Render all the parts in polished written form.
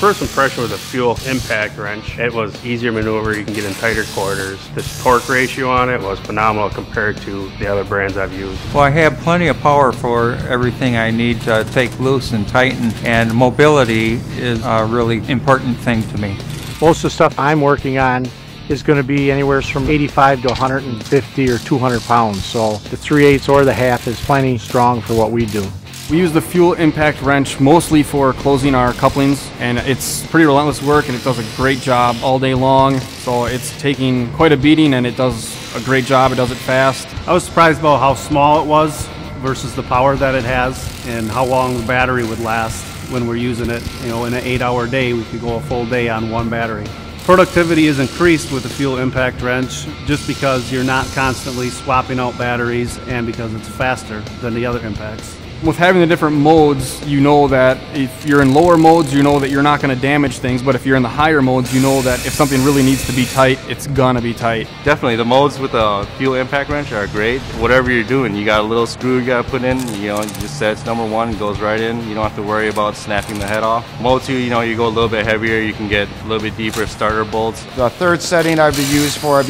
first impression with a fuel impact wrench, it was easier maneuver, you can get in tighter quarters. The torque ratio on it was phenomenal compared to the other brands I've used. Well, I have plenty of power for everything I need to take loose and tighten, and mobility is a really important thing to me. Most of the stuff I'm working on is going to be anywhere from 85 to 150 or 200 pounds, so the 3/8 or the half is plenty strong for what we do. We use the fuel impact wrench mostly for closing our couplings, and it's pretty relentless work, and it does a great job all day long. So it's taking quite a beating, and it does a great job. It does it fast. I was surprised about how small it was versus the power that it has and how long the battery would last when we're using it. You know, in an 8-hour day, we could go a full day on one battery. Productivity is increased with the fuel impact wrench just because you're not constantly swapping out batteries and because it's faster than the other impacts. With having the different modes, you know that if you're in lower modes, you know that you're not going to damage things, but if you're in the higher modes, you know that if something really needs to be tight, it's gonna be tight. Definitely, the modes with the fuel impact wrench are great. Whatever you're doing, you got a little screw you got to put in, you know, you just set number 1, it goes right in. You don't have to worry about snapping the head off. Mode 2, you know, you go a little bit heavier, you can get a little bit deeper starter bolts. The third setting I'd be used for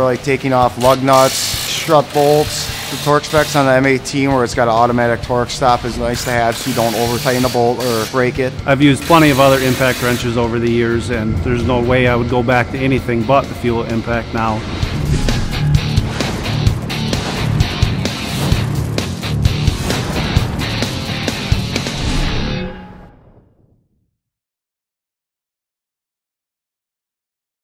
like taking off lug nuts, strut bolts. The torque specs on the M18 where it's got an automatic torque stop is nice to have so you don't over tighten the bolt or break it. I've used plenty of other impact wrenches over the years, and there's no way I would go back to anything but the fuel impact now.